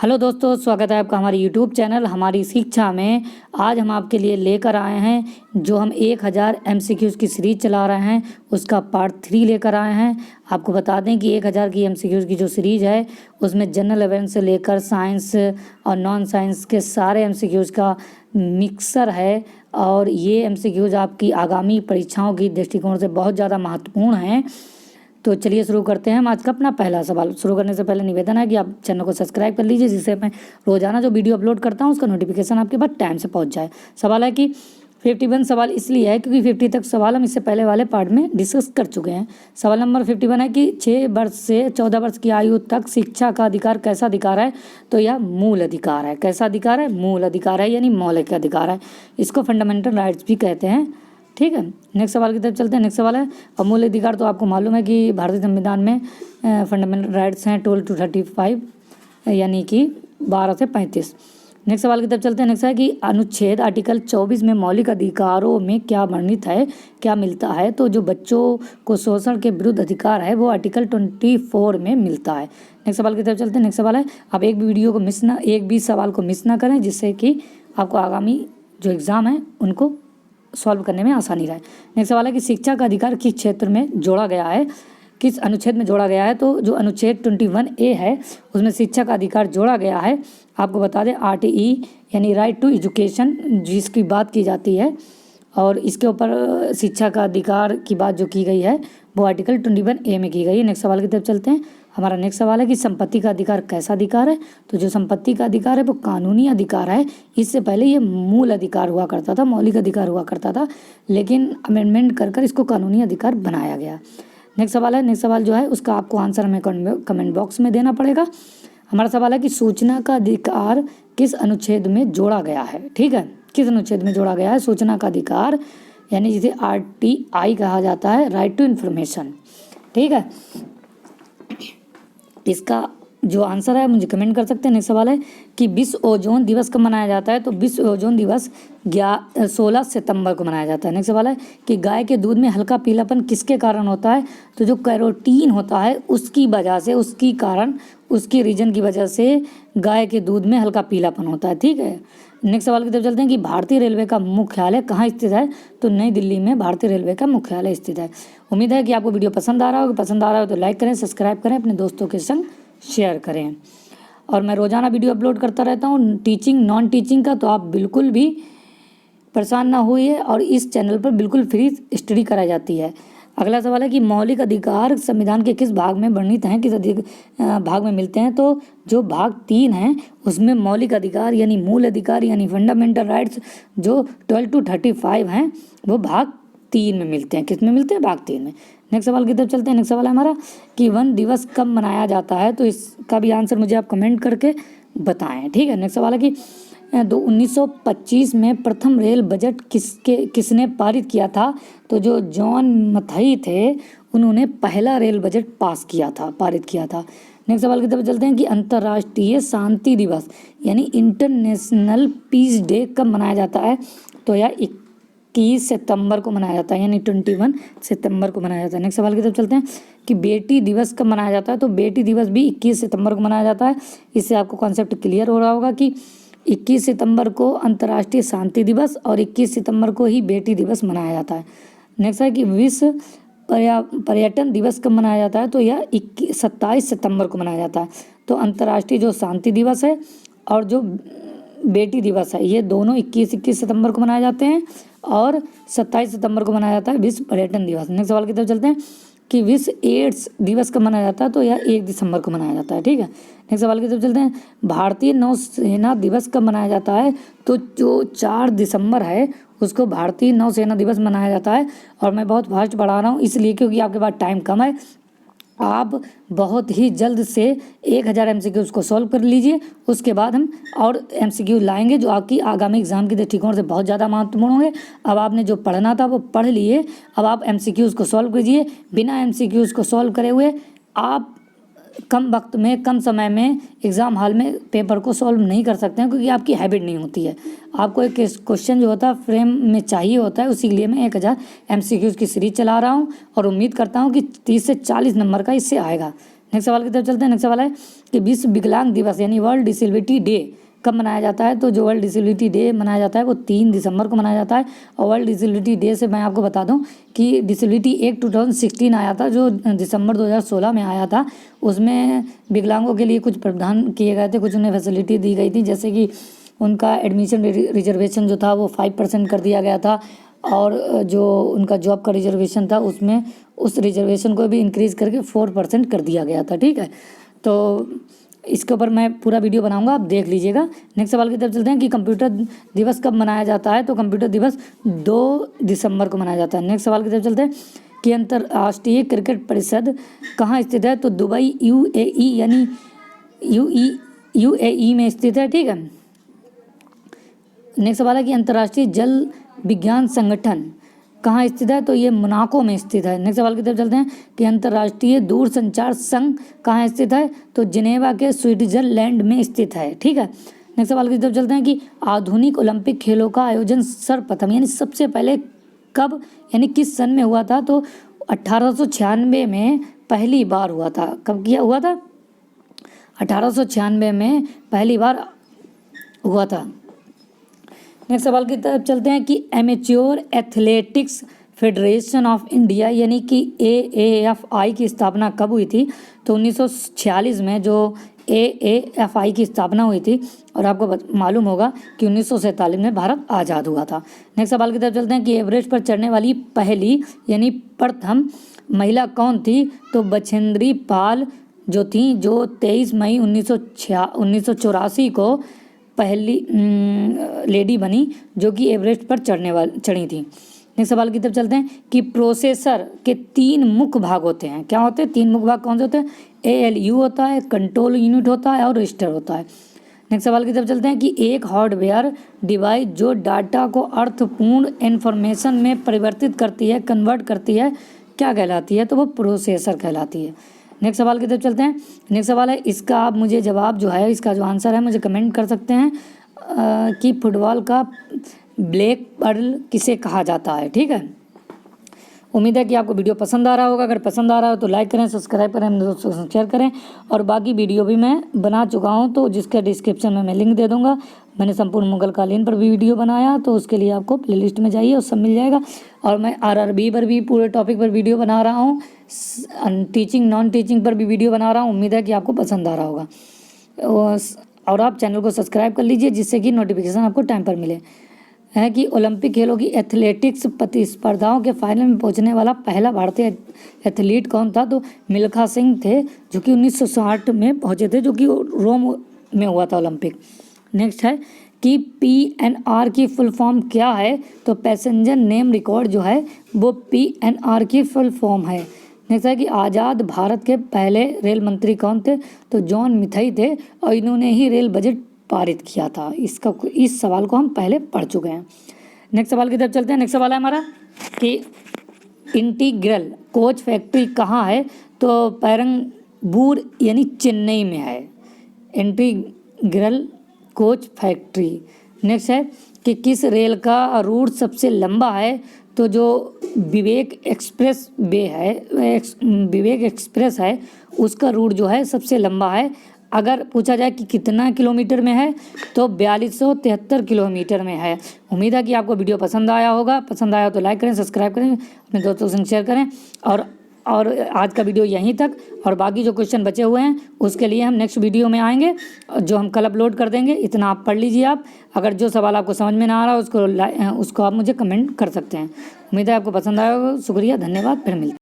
Hello दोस्तों, स्वागत है आपका हमारे यूट्यूब चैनल हमारी शिक्षा में। आज हम आपके लिए लेकर आए हैं जो हम 1000 एमसीक्यूज़ की सीरीज़ चला रहे हैं, उसका पार्ट 3 लेकर आए हैं। आपको बता दें कि 1000 की एमसीक्यूज़ की जो सीरीज़ है उसमें जनरल अवेयरनेस से लेकर साइंस और नॉन साइंस के सारे एमसीक्यूज़ का मिक्सर है और ये एमसीक्यूज़ आपकी आगामी परीक्षाओं की दृष्टिकोण से बहुत ज़्यादा महत्वपूर्ण हैं। तो चलिए शुरू करते हैं। हम आज का अपना पहला सवाल शुरू करने से पहले निवेदन है कि आप चैनल को सब्सक्राइब कर लीजिए, जिससे मैं रोजाना जो वीडियो अपलोड करता हूं उसका नोटिफिकेशन आपके पास टाइम से पहुंच जाए। सवाल है कि 51 सवाल इसलिए है क्योंकि 50 तक सवाल हम इससे पहले वाले पार्ट में डिस्कस कर चुके हैं। सवाल नंबर 51 है कि 6 वर्ष से 14 वर्ष की आयु तक शिक्षा का अधिकार कैसा अधिकार है? तो यह मूल अधिकार है। कैसा अधिकार है? मूल अधिकार है, यानी मौलिक अधिकार है। इसको फंडामेंटल राइट्स भी कहते हैं। ठीक है, नेक्स्ट सवाल की तरफ चलते हैं। नेक्स्ट सवाल है, अमूल्य अधिकार तो आपको मालूम है कि भारतीय संविधान में फंडामेंटल राइट्स हैं 12 to 35, यानी कि 12 से 35। नेक्स्ट सवाल की तरफ चलते हैं। नेक्स्ट है कि अनुच्छेद आर्टिकल 24 में मौलिक अधिकारों में क्या वर्णित है, क्या मिलता है? तो जो बच्चों को शोषण के विरुद्ध अधिकार है वो आर्टिकल 24 में मिलता है। नेक्स्ट सवाल की तरफ चलते हैं। नेक्स्ट सवाल है, आप एक भी सवाल को मिस ना करें, जिससे कि आपको आगामी जो एग्ज़ाम है उनको सॉल्व करने में आसानी रहे। नेक्स्ट सवाल है कि शिक्षा का अधिकार किस क्षेत्र में जोड़ा गया है, किस अनुच्छेद में जोड़ा गया है? तो जो अनुच्छेद 21A है उसमें शिक्षा का अधिकार जोड़ा गया है। आपको बता दें RTE यानी राइट टू एजुकेशन जिसकी बात की जाती है, और इसके ऊपर शिक्षा का अधिकार की बात जो की गई है वो आर्टिकल 21A में की गई है। नेक्स्ट सवाल की तरफ चलते हैं। हमारा नेक्स्ट सवाल है कि संपत्ति का अधिकार कैसा अधिकार है? तो जो संपत्ति का अधिकार है वो कानूनी अधिकार है। इससे पहले ये मूल अधिकार हुआ करता था, मौलिक अधिकार हुआ करता था, लेकिन अमेंडमेंट कर इसको कानूनी अधिकार बनाया गया। नेक्स्ट सवाल है, नेक्स्ट सवाल जो है उसका आपको आंसर हमें कमेंट बॉक्स में देना पड़ेगा। हमारा सवाल है कि सूचना का अधिकार किस अनुच्छेद में जोड़ा गया है? ठीक है, किस अनुच्छेद में जोड़ा गया है सूचना का अधिकार, यानी जिसे RTI कहा जाता है, राइट टू इन्फॉर्मेशन। ठीक है, इसका जो आंसर है मुझे कमेंट कर सकते हैं। नेक्स्ट सवाल है कि विश्व ओजोन दिवस कब मनाया जाता है? तो विश्व ओजोन दिवस 16 सितंबर को मनाया जाता है। नेक्स्ट सवाल है कि गाय के दूध में हल्का पीलापन किसके कारण होता है? तो जो कैरोटीन होता है उसकी वजह से, उसकी रीजन की वजह से गाय के दूध में हल्का पीलापन होता है। ठीक है, नेक्स्ट सवाल की तरफ चलते हैं कि भारतीय रेलवे का मुख्यालय कहाँ स्थित है? तो नई दिल्ली में भारतीय रेलवे का मुख्यालय स्थित है। उम्मीद है कि आपको वीडियो पसंद आ रहा हो। पसंद आ रहा हो तो लाइक करें, सब्सक्राइब करें, अपने दोस्तों के संग शेयर करें। और मैं रोज़ाना वीडियो अपलोड करता रहता हूँ टीचिंग नॉन टीचिंग का, तो आप बिल्कुल भी परेशान ना होइए, और इस चैनल पर बिल्कुल फ्री स्टडी कराई जाती है। अगला सवाल है कि मौलिक अधिकार संविधान के किस भाग में वर्णित हैं, किस भाग में मिलते हैं? तो जो भाग 3 है उसमें मौलिक अधिकार यानी मूल अधिकार यानी फंडामेंटल राइट्स जो 12 to 35 हैं वो भाग 3 में मिलते हैं। किस में मिलते हैं? भाग 3 में। नेक्स्ट सवाल की तरफ चलते हैं। नेक्स्ट सवाल है हमारा कि वन दिवस कब मनाया जाता है? तो इसका भी आंसर मुझे आप कमेंट करके बताएं। ठीक है, नेक्स्ट सवाल है कि 1925 में प्रथम रेल बजट किसने पारित किया था? तो जो जॉन मथाई थे उन्होंने पहला रेल बजट पारित किया था। नेक्स्ट सवाल की तरफ चलते हैं कि अंतर्राष्ट्रीय शांति दिवस यानी इंटरनेशनल पीस डे कब मनाया जाता है? तो यह 21 सितंबर को मनाया जाता है, यानी 21 सितंबर को मनाया जाता है। नेक्स्ट सवाल की तरफ चलते हैं कि बेटी दिवस कब मनाया जाता है? तो बेटी दिवस भी 21 सितंबर को मनाया जाता है। इससे आपको कॉन्सेप्ट क्लियर हो रहा होगा कि 21 सितंबर को अंतर्राष्ट्रीय शांति दिवस और 21 सितंबर को ही बेटी दिवस मनाया जाता है। नेक्स्ट है कि विश्व पर्यटन दिवस कब मनाया जाता है? तो यह 27 सितंबर को मनाया जाता है। तो अंतर्राष्ट्रीय जो शांति दिवस है और जो बेटी दिवस है ये दोनों 21 सितंबर को मनाए जाते हैं, और 27 सितंबर को मनाया जाता है विश्व पर्यटन दिवस। नेक्स्ट सवाल की तरफ चलते हैं कि विश्व एड्स दिवस कब मनाया जाता है? तो यह 1 दिसंबर को मनाया जाता है। ठीक है, नेक्स्ट सवाल की तरफ चलते हैं। भारतीय नौसेना दिवस कब मनाया जाता है? तो जो 4 दिसंबर है उसको भारतीय नौसेना दिवस मनाया जाता है। और मैं बहुत फास्ट बढ़ा रहा हूँ इसलिए क्योंकि आपके पास टाइम कम है। आप बहुत ही जल्द से 1000 MCQs को सॉल्व कर लीजिए, उसके बाद हम और MCQ लाएंगे जो आपकी आगामी एग्जाम के दृष्टिकोण से बहुत ज़्यादा महत्वपूर्ण होंगे। अब आपने जो पढ़ना था वो पढ़ लिए, अब आप MCQs को सॉल्व कीजिए। बिना MCQs को सॉल्व करे हुए आप कम वक्त में, कम समय में एग्ज़ाम हॉल में पेपर को सॉल्व नहीं कर सकते हैं, क्योंकि आपकी हैबिट नहीं होती है। आपको एक क्वेश्चन जो होता है फ्रेम में चाहिए होता है, उसी लिए मैं 1000 MCQs की सीरीज चला रहा हूं और उम्मीद करता हूं कि 30 से 40 नंबर का इससे आएगा। नेक्स्ट सवाल की तरफ चलते हैं। नेक्स्ट सवाल है कि विश्व विकलांग दिवस यानी वर्ल्ड डिसेबिलिटी डे कब मनाया जाता है। तो जो वर्ल्ड डिसेबिलिटी डे मनाया जाता है वो 3 दिसंबर को मनाया जाता है। और वर्ल्ड डिसेबिलिटी डे से मैं आपको बता दूं कि डिसेबिलिटी एक्ट 2016 आया था जो दिसंबर 2016 में आया था। उसमें विकलांगों के लिए कुछ प्रावधान किए गए थे, कुछ उन्हें फैसिलिटी दी गई थी, जैसे कि उनका एडमिशन रिजर्वेशन जो था वो 5% कर दिया गया था, और जो उनका जॉब का रिजर्वेशन था उसमें उस रिजर्वेशन को भी इंक्रीज़ करके 4% कर दिया गया था। ठीक है, तो इसके ऊपर मैं पूरा वीडियो बनाऊंगा, आप देख लीजिएगा। नेक्स्ट सवाल की तरफ चलते हैं कि कंप्यूटर दिवस कब मनाया जाता है। तो कंप्यूटर दिवस 2 दिसंबर को मनाया जाता है। नेक्स्ट सवाल की तरफ चलते हैं कि अंतर्राष्ट्रीय क्रिकेट परिषद कहाँ स्थित है। तो दुबई यूएई यानी यूएई में स्थित है। ठीक है, नेक्स्ट सवाल है कि अंतर्राष्ट्रीय जल विज्ञान संगठन कहाँ स्थित है। तो ये मोनाको में स्थित है। नेक्स्ट सवाल की तरफ चलते हैं कि अंतर्राष्ट्रीय दूरसंचार संघ कहाँ स्थित है। तो जिनेवा के स्विट्जरलैंड में स्थित है। ठीक है, नेक्स्ट सवाल की तरफ चलते हैं कि आधुनिक ओलंपिक खेलों का आयोजन सर्वप्रथम यानी सबसे पहले कब यानी किस सन में हुआ था। तो 1896 में पहली बार हुआ था। कब किया हुआ था? 1896 में पहली बार हुआ था। नेक्स्ट सवाल की तरफ चलते हैं कि amateur athletics federation of India यानी कि AAFI की स्थापना कब हुई थी। तो 1946 में जो AAFI की स्थापना हुई थी, और आपको मालूम होगा कि 1947 में भारत आज़ाद हुआ था। नेक्स्ट सवाल की तरफ चलते हैं कि एवरेस्ट पर चढ़ने वाली पहली यानी प्रथम महिला कौन थी। तो बछेंद्री पाल जो थी, जो 23 मई 1984 को पहली लेडी बनी जो कि एवरेस्ट पर चढ़ी थी। नेक्स्ट सवाल की तरफ चलते हैं कि प्रोसेसर के 3 मुख्य भाग होते हैं। क्या होते हैं 3 मुख्य भाग? कौन से होते हैं? ALU होता है, कंट्रोल यूनिट होता है, और रजिस्टर होता है। नेक्स्ट सवाल की तरफ चलते हैं कि एक हार्डवेयर डिवाइस जो डाटा को अर्थपूर्ण इन्फॉर्मेशन में परिवर्तित करती है, कन्वर्ट करती है, क्या कहलाती है। तो वो प्रोसेसर कहलाती है। नेक्स्ट सवाल की तरफ चलते हैं। नेक्स्ट सवाल है, इसका आप मुझे जवाब जो है, इसका जो आंसर है मुझे कमेंट कर सकते हैं कि फुटबॉल का ब्लैक पर्ल किसे कहा जाता है। ठीक है, उम्मीद है कि आपको वीडियो पसंद आ रहा होगा। अगर पसंद आ रहा हो तो लाइक करें, सब्सक्राइब करें, अपने दोस्तों के साथ शेयर करें। और बाकी वीडियो भी मैं बना चुका हूं, तो जिसका डिस्क्रिप्शन में मैं लिंक दे दूंगा। मैंने संपूर्ण मुगल कालीन पर भी वीडियो बनाया, तो उसके लिए आपको प्लेलिस्ट में जाइए और सब मिल जाएगा। और मैं RRB पर भी पूरे टॉपिक पर वीडियो बना रहा हूँ, टीचिंग नॉन टीचिंग पर भी वीडियो बना रहा हूँ। उम्मीद है कि आपको पसंद आ रहा होगा, और आप चैनल को सब्सक्राइब कर लीजिए जिससे कि नोटिफिकेशन आपको टाइम पर मिले। है कि ओलंपिक खेलों की एथलेटिक्स प्रतिस्पर्धाओं के फाइनल में पहुंचने वाला पहला भारतीय एथलीट कौन था। तो मिल्खा सिंह थे, जो कि 1960 में पहुंचे थे, जो कि रोम में हुआ था ओलंपिक। नेक्स्ट है कि PNR की फुल फॉर्म क्या है। तो पैसेंजर नेम रिकॉर्ड जो है वो PNR की फुल फॉर्म है। नेक्स्ट है कि आज़ाद भारत के पहले रेल मंत्री कौन थे। तो जॉन मिथई थे, और इन्होंने ही रेल बजट पारित किया था। इस सवाल को हम पहले पढ़ चुके हैं। नेक्स्ट सवाल की तरफ चलते हैं। नेक्स्ट सवाल है हमारा कि इंटीग्रल कोच फैक्ट्री कहाँ है। तो पेरम्बूर यानी चेन्नई में है इंटीग्रल कोच फैक्ट्री। नेक्स्ट है कि किस रेल का रूट सबसे लंबा है। तो जो विवेक एक्सप्रेस है उसका रूट जो है सबसे लंबा है। अगर पूछा जाए कि कितना किलोमीटर में है, तो 4273 किलोमीटर में है। उम्मीद है कि आपको वीडियो पसंद आया होगा। पसंद आया तो लाइक करें, सब्सक्राइब करें, अपने दोस्तों से शेयर करें। और आज का वीडियो यहीं तक, और बाकी जो क्वेश्चन बचे हुए हैं उसके लिए हम नेक्स्ट वीडियो में आएंगे, जो हम कल अपलोड कर देंगे। इतना आप पढ़ लीजिए। आप अगर जो सवाल आपको समझ में ना आ रहा उसको आप मुझे कमेंट कर सकते हैं। उम्मीद है आपको पसंद आया होगा। शुक्रिया, धन्यवाद, फिर मिलते हैं।